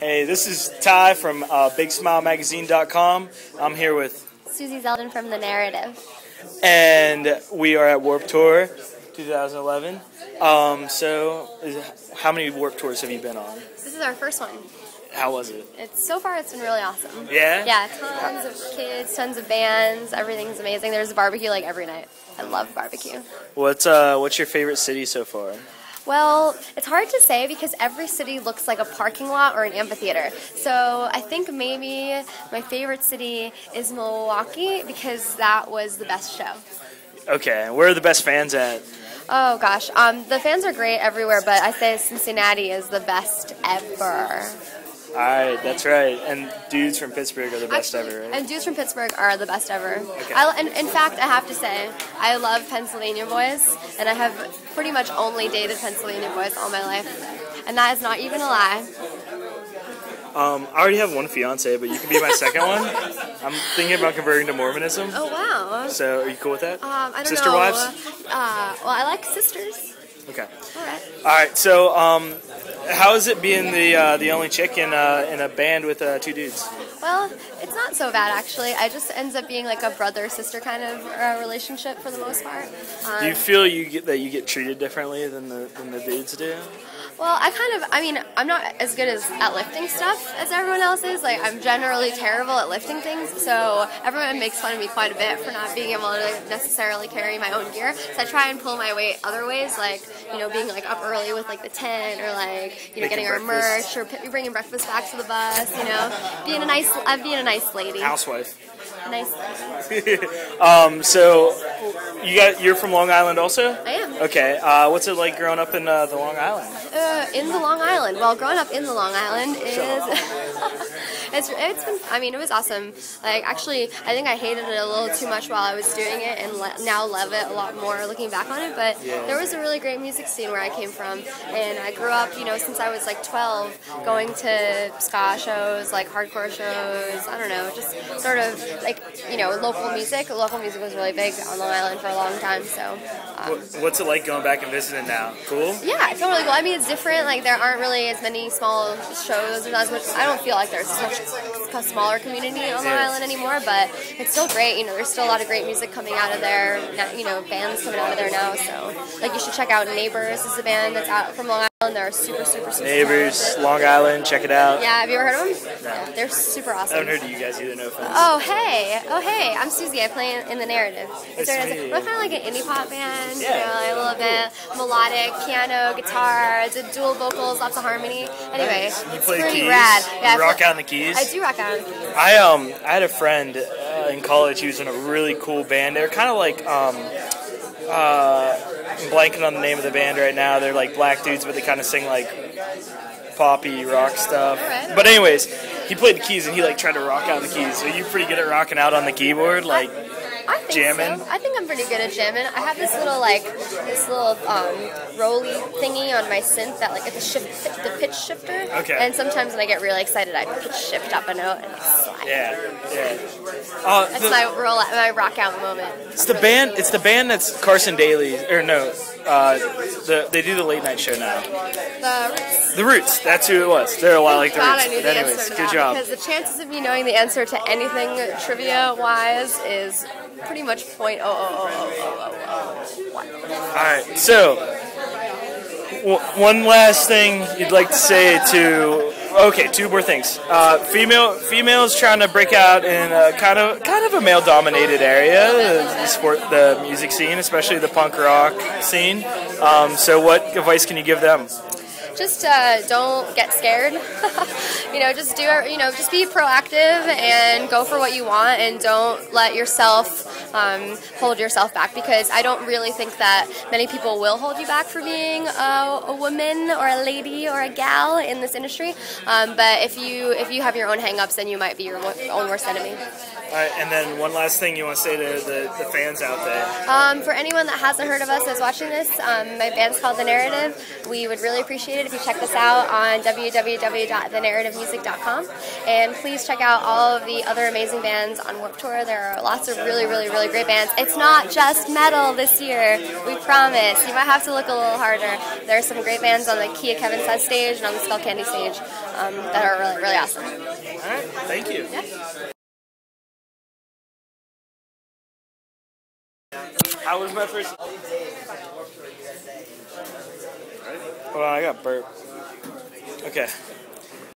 Hey, this is Ty from BigSmileMagazine.com. I'm here with Susie Zeldin from The Narrative. And we are at Warped Tour 2011. How many Warped Tours have you been on? This is our first one. How was it? So far it's been really awesome. Yeah? Yeah, tons of kids, tons of bands, everything's amazing. There's a barbecue like every night. I love barbecue. What's your favorite city so far? Well, it's hard to say because every city looks like a parking lot or an amphitheater. So I think maybe my favorite city is Milwaukee because that was the best show. Okay, where are the best fans at? Oh gosh, the fans are great everywhere, but I say Cincinnati is the best ever. Alright, that's right. And dudes from Pittsburgh are the best ever, right? And dudes from Pittsburgh are the best ever. Okay. In fact, I have to say, I love Pennsylvania boys, and I have pretty much only dated Pennsylvania boys all my life. And that is not even a lie. I already have one fiance, but you can be my second one. I'm thinking about converting to Mormonism. Oh, wow. So, are you cool with that? I don't Sister know. wives? Well, I like sisters. Okay. Alright. Alright, so, how is it being the only chick in a band with two dudes? Well, it's not so bad actually. I just ends up being like a brother-sister kind of relationship for the most part. Do you feel that you get treated differently than the dudes do? Well, I'm not as good at lifting stuff as everyone else is. Like, I'm generally terrible at lifting things, so everyone makes fun of me quite a bit for not being able to necessarily carry my own gear. So I try and pull my weight other ways, like, being like up early with like the tent, or like, getting our merch, or bringing breakfast back to the bus. Being a nice lady. Housewife. A nice lady. So you're from Long Island also? I am. Okay. What's it like growing up in the Long Island? In the Long Island. Well, growing up in the Long Island is it's been. It was awesome. Like, actually, I think I hated it a little too much while I was doing it, and now love it a lot more looking back on it. But there was a really great music scene where I came from, and I grew up, since I was like 12, going to ska shows, like hardcore shows. I don't know, just sort of like local music. Local music was really big on Long Island for a long time. So. What's it like going back and visiting now? Cool? Yeah, it's really cool. It's different. Like, there aren't really as many small shows. There's not as much. I don't feel like there's as much a smaller community on Long Island anymore, but it's still great. There's still a lot of great music coming out of there. Bands coming out of there now. So, like, you should check out Neighbors. Is a band that's out from Long Island. They're super, super, super. Neighbors, Long Island. Check it out. Yeah, have you ever heard of them? No. Yeah, they're super awesome. I haven't heard of you guys either. No offense. Oh hey, I'm Susie. I play in The Narrative. We're kind of like an indie pop band. Yeah. A little bit melodic, piano, guitar, dual vocals, lots of harmony. Anyway, nice. You it's play pretty keys? rad. Yeah, you rock out on the keys? I do rock out on the keys. I had a friend in college who was in a really cool band. They're kind of like I'm blanking on the name of the band right now. They're like black dudes, but they kind of sing like poppy rock stuff. Right. But anyways, he played the keys and he like tried to rock out on the keys. So you pretty good at rocking out on the keyboard, like jamming? So. I think I'm pretty good at jamming. I have this little rolly thingy on my synth that the pitch shifter. Okay. And sometimes when I get really excited, I pitch shift up a note and slide. Yeah. That's my rock out moment. It's the band that's Carson Daly, or no, they do the late night show now. The Roots. That's who it was. They're a lot like the Roots. I knew the answer to good that, job. Because the chances of me knowing the answer to anything trivia-wise is pretty much .00001. Alright, so one last thing you'd like to say to... Okay, two more things. Females trying to break out in a kind of a male-dominated area, the music scene, especially the punk rock scene. So what advice can you give them? Just don't get scared. Just do it. Just be proactive and go for what you want, and don't let yourself hold yourself back, because I don't really think that many people will hold you back for being a woman or a lady or a gal in this industry. But if you have your own hang-ups, then you might be your own worst enemy. All right, and then one last thing you want to say to the fans out there. For anyone that hasn't heard of us that's watching this, my band's called The Narrative. We would really appreciate it if you check us out on www.thenarrativemusic.com. And please check out all of the other amazing bands on Warped Tour. There are lots of really, really, really really great bands. It's not just metal this year, we promise. You might have to look a little harder. There are some great bands on the Kia Kevin Says stage and on the Skull Candy stage that are really, really awesome. All right, thank you. Yeah. How was my first? Hold on, I got burp. Okay.